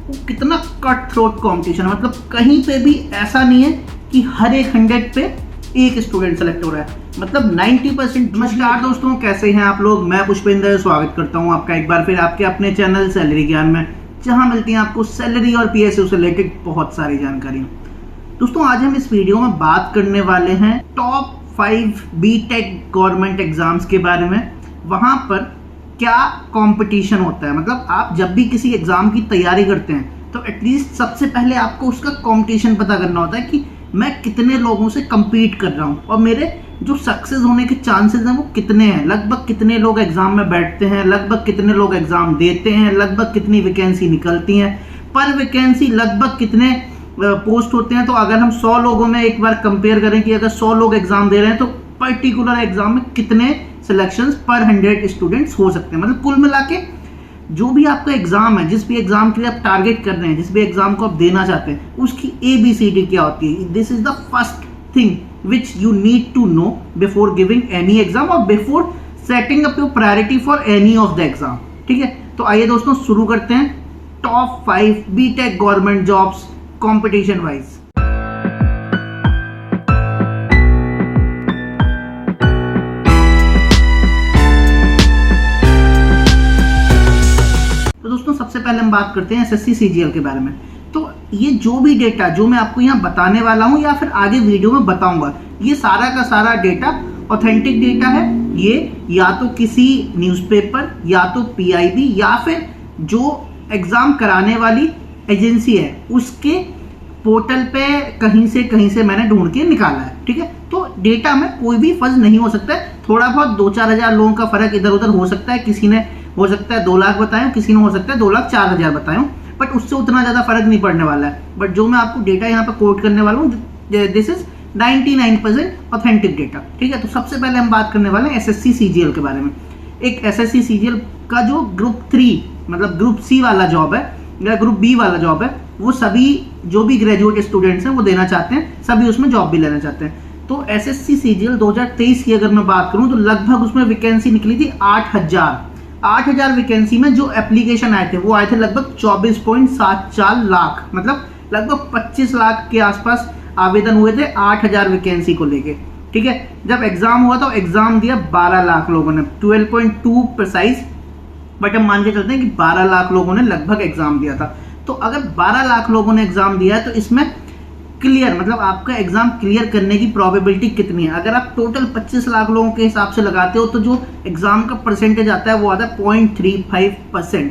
वो कितना cut throat competition है, मतलब कहीं पे भी ऐसा नहीं है कि हर एक 100 पे एक स्टूडेंट सेलेक्ट हो रहा है, मतलब 90%। नमस्कार दोस्तों, कैसे हैं आप लोग। मैं पुष्पेंद्र स्वागत करता हूं आपका एक बार फिर आपके अपने चैनल सैलरी ज्ञान में, जहां मिलती हैं आपको सैलरी और पीएसयू से रिलेटेड बहुत सारी जानकारियां। दोस्तों आज हम इस वीडियो में बात करने वाले हैं टॉप 5 बीटेक गवर्नमेंट एग्जाम्स के बारे में। वहां पर क्या कंपटीशन होता है, मतलब आप जब भी किसी एग्जाम की तैयारी करते हैं तो एटलीस्ट सबसे पहले आपको उसका कंपटीशन पता करना होता है कि मैं कितने लोगों से compete कर रहा हूँ और मेरे जो सक्सेस होने के चांसेस हैं वो कितने हैं, लगभग कितने लोग एग्जाम में बैठते हैं, लगभग कितने लोग एग्जाम देते हैं, लगभग कितनी वैकेंसी निकलती हैं, पर वैकेंसी लगभग कितने पोस्ट होते हैं। तो अगर हम 100 लोगों में एक बार कंपेयर करें कि अगर 100 लोग एग्जाम दे रहे हैं तो पर्टिकुलर एग्जाम में कितने सिलेक्शंस पर 100 स्टूडेंट्स हो सकते हैं, मतलब कुल मिला के जो भी आपका एग्जाम है, जिस भी एग्जाम के लिए आप टारगेट कर रहे हैं, जिस भी एग्जाम को आप देना चाहते हैं, उसकी ABCD क्या होती है। This is the first thing which you need to know before giving any exam और before setting up your priority for any of the exam. ठीक है, तो आइए दोस्तों शुरू करते हैं top 5 BTech government jobs competition wise. तो दोस्तों सबसे पहले हम बात करते हैं SSC CGL के बारे में। तो ये जो भी डेटा जो मैं आपको यहाँ बताने वाला हूँ या फिर आगे वीडियो में बताऊंगा, ये सारा का सारा डेटा ऑथेंटिक डेटा है। ये या तो किसी न्यूज़पेपर या तो PIB या फिर जो एग्जाम कराने वाली एजेंसी है उसके पोर्टल पे कहीं से मैंने ढूंढ के निकाला है। ठीक है, तो डेटा में कोई भी फर्ज नहीं हो सकता है, थोड़ा बहुत 2-4 हज़ार लोगों का फर्क इधर उधर हो सकता है। किसी ने हो सकता है 2 लाख बताएं, किसी ने हो सकता है 2,04,000 बताएं, बट उससे उतना ज़्यादा फर्क नहीं पड़ने वाला है। बट जो मैं आपको डेटा यहाँ पे कोट करने वाला हूँ, दिस इज 99% ऑथेंटिक डेटा। ठीक है, तो सबसे पहले हम बात करने वाले हैं SSC CGL के बारे में। एक SSC CGL का जो ग्रुप 3 मतलब ग्रुप C वाला जॉब है या ग्रुप B वाला जॉब है, वो सभी जो भी ग्रेजुएट स्टूडेंट्स हैं वो देना चाहते हैं, सभी उसमें जॉब भी लेना चाहते हैं। तो SSC CGL 2023 की अगर मैं बात करूं तो लगभग उसमें वैकेंसी निकली थी 8,000 वैकेंसी में जो एप्लीकेशन आए थे वो आए थे लगभग 24.74 लाख, मतलब लगभग 25 लाख के आसपास आवेदन हुए थे 8,000 वैकेंसी को लेके। ठीक है, जब एग्जाम हुआ तो एग्जाम दिया 12 लाख लोगों ने, 12.2 प्रिसाइज, बट हम मान के चलते हैं कि 12 लाख लोगों ने लगभग एग्जाम दिया था। तो अगर 12 लाख लोगों ने एग्जाम दिया है तो इसमें क्लियर मतलब आपका एग्जाम क्लियर करने की प्रोबेबिलिटी कितनी है। अगर आप टोटल 25 लाख लोगों के हिसाब से लगाते हो तो जो एग्जाम का परसेंटेज आता है वो आता है 0.35%।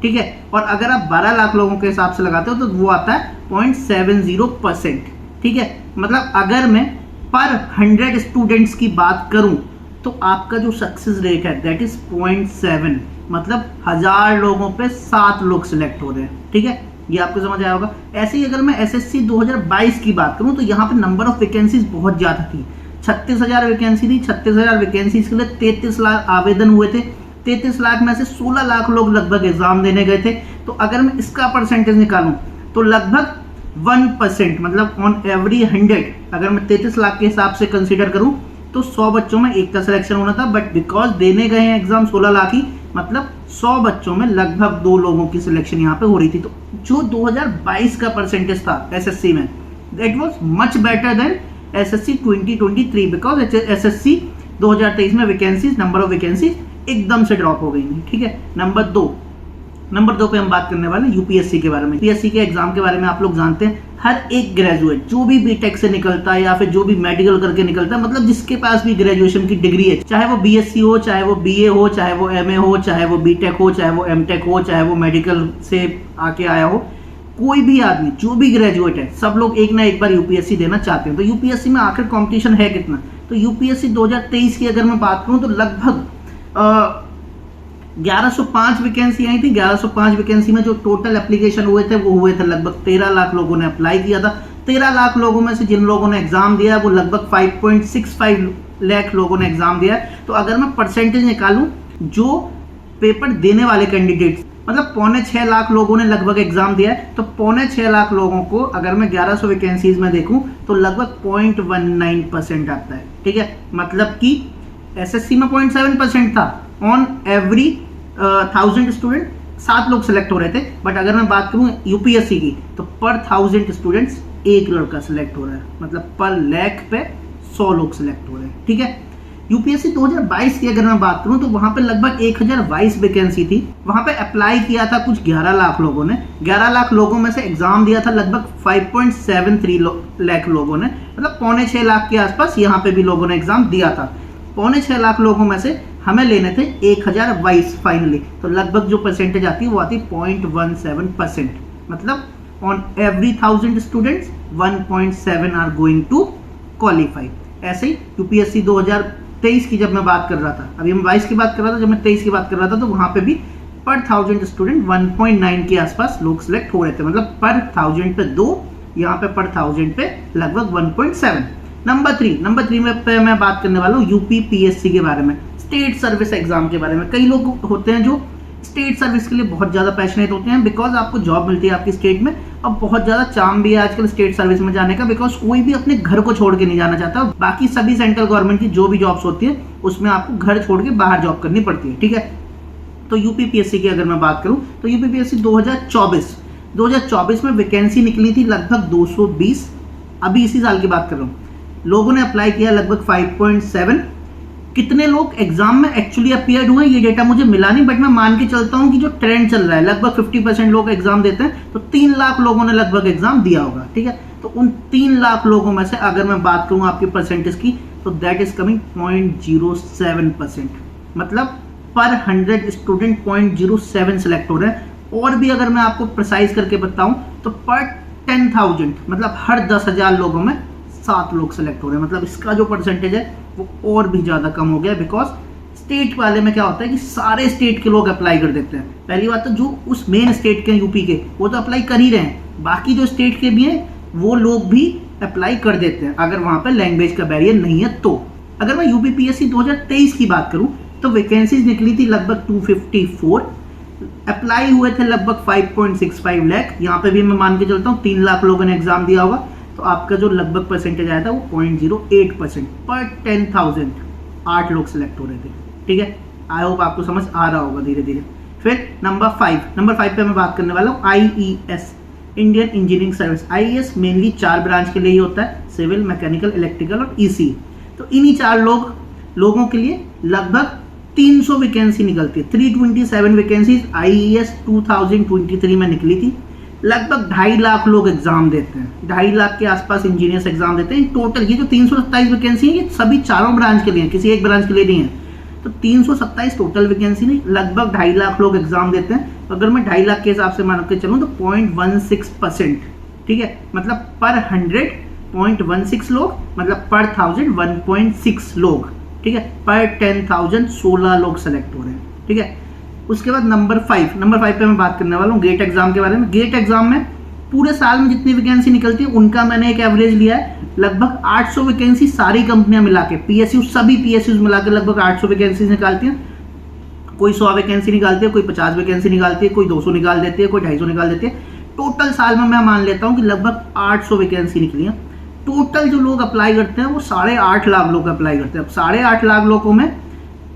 ठीक है, और अगर आप 12 लाख लोगों के हिसाब से लगाते हो तो वो आता है 0.70%। ठीक है, मतलब अगर मैं पर 100 स्टूडेंट्स की बात करूं तो आपका जो सक्सेस रेट है दैट इज 0.7, मतलब 1000 लोगों पे 7 लोग सिलेक्ट हो रहे हैं। ठीक है, ये आपको समझ आया होगा। ऐसे ही अगर मैं SSC 2022 की बात करूं तो यहाँ पे नंबर ऑफ वैकेंसीज बहुत ज़्यादा थी, 36,000 वैकेंसी थी। 36,000 वैकेंसीज के लिए 33 लाख आवेदन हुए थे। 33 लाख में से 16 लाख लोग लगभग एग्जाम देने गए थे। तो अगर मैं इसका परसेंटेज निकालूं तो लगभग 1%, मतलब ऑन एवरी 100 अगर मैं 33 लाख के हिसाब से कंसिडर करूं तो 100 बच्चों में एक का सिलेक्शन होना था, बट बिकॉज देने गए हैं एग्जाम 16 लाख ही, मतलब 100 बच्चों में लगभग 2 लोगों की सिलेक्शन यहाँ पे हो रही थी। तो जो 2022 का परसेंटेज था SSC में that was much better than SSC 2023 because SSC 2023 में वैकेंसीज, नंबर ऑफ वैकेंसीज एकदम से ड्रॉप हो गई हैं। ठीक है, नंबर 2 पे हम बात करने वाले हैं UPSC के बारे में। UPSC के एग्जाम के बारे में आप लोग जानते हैं, हर एक ग्रेजुएट जो भी बीटेक से निकलता है या फिर जो भी मेडिकल करके निकलता है, मतलब जिसके पास भी ग्रेजुएशन की डिग्री है, चाहे वो BSc हो, चाहे वो BA हो, चाहे वो MA हो, चाहे वो BTech हो, चाहे वो MTech हो, चाहे वो मेडिकल से आके आया हो, कोई भी आदमी जो भी ग्रेजुएट है, सब लोग एक ना एक बार UPSC देना चाहते हैं। तो UPSC में आखिर कॉम्पिटिशन है कितना, तो UPSC 2023 की अगर मैं बात करूँ तो लगभग 1105 वैकेंसी आई थी। 1105 वैकेंसी में जो टोटल एप्लीकेशन हुए थे वो हुए थे लगभग 13 लाख लोगों ने अप्लाई किया था। 13 लाख लोगों में से जिन लोगों ने एग्जाम दिया वो लगभग 5.65 लाख लोगों ने एग्जाम दिया। तो अगर मैं परसेंटेज निकालूं जो पेपर देने वाले कैंडिडेट्स, मतलब 5.25 लाख लोगों ने लगभग एग्जाम दिया है, तो 5.25 लाख लोगों को अगर मैं 1100 वैकेंसीज में देखूं तो लगभग 0.19% आता है। ठीक है, मतलब कि SSC में 0.7% था ऑन एवरी 1000 स्टूडेंट, 7 लोग सेलेक्ट हो रहे थे, बट अगर मैं बात करूं यूपीएससी की तो पर 1000 स्टूडेंट्स एक लड़का सेलेक्ट हो रहा है, मतलब पर लाख पे 100 लोग सेलेक्ट हो रहे हैं। ठीक है, यूपीएससी 2022 की अगर मैं बात करूं तो वहां पे लगभग 1022 वैकेंसी थी। वहां पे अप्लाई किया था कुछ 11 लाख लोगों ने। 11 लाख लोगों में से एग्जाम दिया था लगभग 5.73 लाख लोगों ने, मतलब 5.25 लाख के आसपास यहाँ पे भी लोगों ने एग्जाम दिया था। 5.25 लाख लोगों में से हमें लेने थे 1022 फाइनली, तो लगभग जो परसेंटेज आती है वो आती 0.17%, मतलब on every 1000 students 1.7 are going to qualify. ऐसे ही यूपीएससी 2023 की जब मैं बात कर रहा था, अभी मैं 22 की बात कर रहा था, जब मैं 23 की बात कर रहा था तो वहां पे भी पर 1000 स्टूडेंट 1.9 के आसपास लोग सिलेक्ट हो रहे थे, मतलब पर 1000 पे 2, यहाँ पे पर 1000 पे लगभग 1.7। नंबर 3 में पे मैं बात करने वाला हूँ यूपीपीएससी के बारे में, स्टेट सर्विस एग्जाम के बारे में। कई लोग होते हैं जो स्टेट सर्विस के लिए बहुत ज़्यादा पैशनेट होते हैं, बिकॉज आपको जॉब मिलती है आपकी स्टेट में, और बहुत ज़्यादा चार्म भी है आजकल स्टेट सर्विस में जाने का, बिकॉज कोई भी अपने घर को छोड़ के नहीं जाना चाहता। बाकी सभी सेंट्रल गवर्नमेंट की जो भी जॉब्स होती है उसमें आपको घर छोड़ के बाहर जॉब करनी पड़ती है। ठीक है, तो यूपीपीएससी की अगर मैं बात करूं तो यूपीपीएससी 2024 में वैकेंसी निकली थी लगभग 220। अभी इसी साल की बात कर रहा हूँ, लोगों ने अप्लाई किया लगभग 5.7। कितने लोग एग्जाम में एक्चुअली अपीयर्ड हुए ये डेटा मुझे मिला नहीं, बट मैं मान के चलता हूं कि जो ट्रेंड चल रहा है लगभग 50% लोग एग्जाम देते हैं, तो 3 लाख लोगों ने लगभग एग्जाम दिया होगा। ठीक है, तो उन 3 लाख लोगों में से अगर मैं बात करूं आपकी परसेंटेज की तो दैट इज कमिंग 0.07%, मतलब पर 100 स्टूडेंट 0.07 सेलेक्ट हो रहे हैं। और भी अगर मैं आपको प्रिसाइज करके बताऊं तो पर 10,000 मतलब हर 10,000 लोगों में 7 लोग सेलेक्ट हो रहे हैं, मतलब इसका जो परसेंटेज है वो और भी ज़्यादा कम हो गया। बिकॉज स्टेट वाले में क्या होता है कि सारे स्टेट के लोग अप्लाई कर देते हैं। पहली बात तो जो उस मेन स्टेट के यूपी के वो तो अप्लाई कर ही रहे हैं, बाकी जो स्टेट के भी हैं वो लोग भी अप्लाई कर देते हैं अगर वहाँ पर लैंग्वेज का बैरियर नहीं है। तो अगर मैं यूपीपीएससी 2023 की बात करूँ तो वैकेंसीज निकली थी लगभग 254, अप्लाई हुए थे लगभग 5.65 लाख। यहाँ पे भी मैं मान के चलता हूँ 3 लाख लोगों ने एग्जाम दिया होगा, तो आपका जो लगभग परसेंटेज आया था वो 0.08%, पर 10,000 8 लोग सिलेक्ट हो रहे थे। ठीक है, आई होप आपको समझ आ रहा होगा धीरे धीरे। फिर नंबर 5 पे मैं बात करने वाला हूँ IES, Indian engineering service. IES mainly 4 branch के लिए ही होता है, सिविल, मैकेनिकल, इलेक्ट्रिकल और ईसी। तो इन्हीं 4 लोगों के लिए लगभग 300 वैकेंसी निकलती है। 327 वैकेंसीज आईईएस 2023 में निकली थी। लगभग 2.5 लाख लोग एग्जाम देते हैं, 2.5 लाख के आसपास इंजीनियर्स एग्जाम देते हैं। टोटल ये जो 327 वैकेंसी है ये सभी चारों ब्रांच के लिए, किसी एक ब्रांच के लिए नहीं है। तो 327 टोटल वैकेंसी नहीं, लगभग 2.5 लाख लोग एग्जाम देते हैं। अगर मैं 2.5 लाख के हिसाब से मान के चलूँ तो 0.16%, ठीक है, मतलब पर 100 0.16 लोग, मतलब पर 1000 1.6 लोग। ठीक है, पर 10,000 16 लोग सेलेक्ट हो रहे हैं। ठीक है, उसके बाद नंबर 5 पे मैं बात करने वाला हूँ गेट एग्जाम के बारे में। गेट एग्जाम में पूरे साल में जितनी वैकेंसी निकलती है उनका मैंने एक एवरेज लिया है, लगभग 800 वैकेंसी सारी कंपनियां मिला के, सभी पीएसयू मिला के लगभग 800 वैकेंसी निकालती हैं। कोई 100 वैकेंसी निकालती है, कोई 50 वैकेंसी निकालती है, कोई 200 निकाल देती है, कोई 250 निकाल देती है। टोटल साल में मैं मान लेता हूँ कि लगभग 800 वैकेंसी निकली है। टोटल जो लोग अप्लाई करते हैं वो 8.5 लाख लोग अप्लाई करते हैं। अब 8.5 लाख लोगों में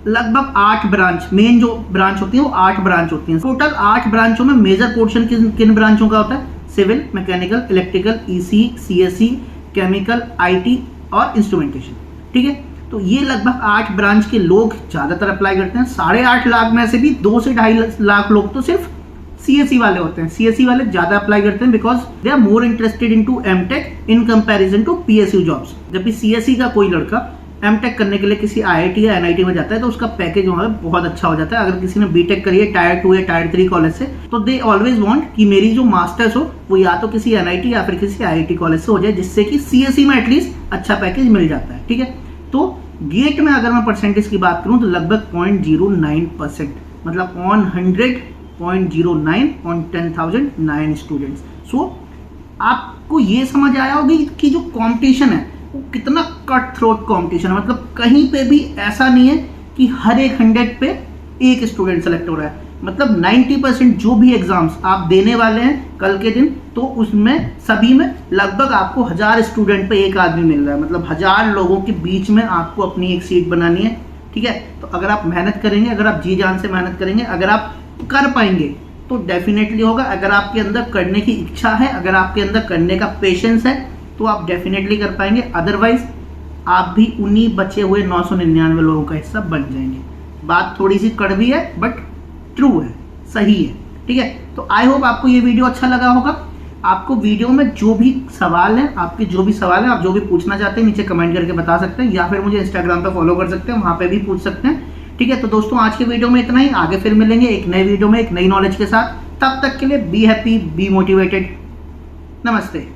लगभग 8 ब्रांच, मेन जो ब्रांच होती है वो 8 ब्रांच होती हैं। टोटल 8 ब्रांचों में मेजर पोर्शन किन ब्रांचों का होता है? Civil, mechanical, electrical, EC, CSC, chemical, IT और इंस्ट्रूमेंटेशन। ठीक है, तो ये लगभग 8 ब्रांच के लोग ज्यादातर अप्लाई करते हैं। 8.5 लाख में से भी 2 से 2.5 लाख लोग तो सिर्फ सीएससी वाले होते हैं। सीएससी वाले ज्यादा अप्लाई करते हैं because they are more interested into MTech in comparison to PSU jobs. जबकि सीएससी का कोई लड़का एमटेक करने के लिए किसी आईआईटी या एनआईटी में जाता है तो उसका पैकेज वहाँ पे बहुत अच्छा हो जाता है। अगर किसी ने बीटेक करी है टायर 2 या टायर 3 कॉलेज से, तो दे ऑलवेज वांट कि मेरी जो मास्टर्स हो वो या तो किसी एनआईटी या फिर किसी आईआईटी कॉलेज से हो जाए, जिससे कि सीएससी में एटलीस्ट अच्छा पैकेज मिल जाता है। ठीक है, तो गेट में अगर मैं परसेंटेज की बात करूँ तो लगभग 0.09%, मतलब ऑन 100 0.09 ऑन 10,000 9 स्टूडेंट्स। सो आपको ये समझ आया होगा कि जो कंपटीशन है वो कितना कट थ्रोट कंपटीशन है। मतलब कहीं पे भी ऐसा नहीं है कि हर एक 100 पे एक स्टूडेंट सेलेक्ट हो रहा है। मतलब 90% जो भी एग्जाम्स आप देने वाले हैं कल के दिन, तो उसमें सभी में लगभग आपको 1000 स्टूडेंट पे एक आदमी मिल रहा है। मतलब 1000 लोगों के बीच में आपको अपनी एक सीट बनानी है। ठीक है, तो अगर आप मेहनत करेंगे, अगर आप जी जान से मेहनत करेंगे, अगर आप कर पाएंगे तो डेफिनेटली होगा। अगर आपके अंदर करने की इच्छा है, अगर आपके अंदर करने का पेशेंस है, तो आप डेफिनेटली कर पाएंगे। अदरवाइज आप भी उन्हीं बचे हुए 999 लोगों का हिस्सा बन जाएंगे। बात थोड़ी सी कड़वी है बट ट्रू है, सही है, ठीक है। तो आई होप आपको ये वीडियो अच्छा लगा होगा। आपको वीडियो में जो भी सवाल है, आपके जो भी सवाल है, आप जो भी पूछना चाहते हैं नीचे कमेंट करके बता सकते हैं, या फिर मुझे इंस्टाग्राम पे फॉलो कर सकते हैं, वहाँ पे भी पूछ सकते हैं, ठीक है। तो दोस्तों आज के वीडियो में इतना ही। आगे फिर मिलेंगे एक नए वीडियो में एक नई नॉलेज के साथ। तब तक के लिए बी हैप्पी, बी मोटिवेटेड। नमस्ते।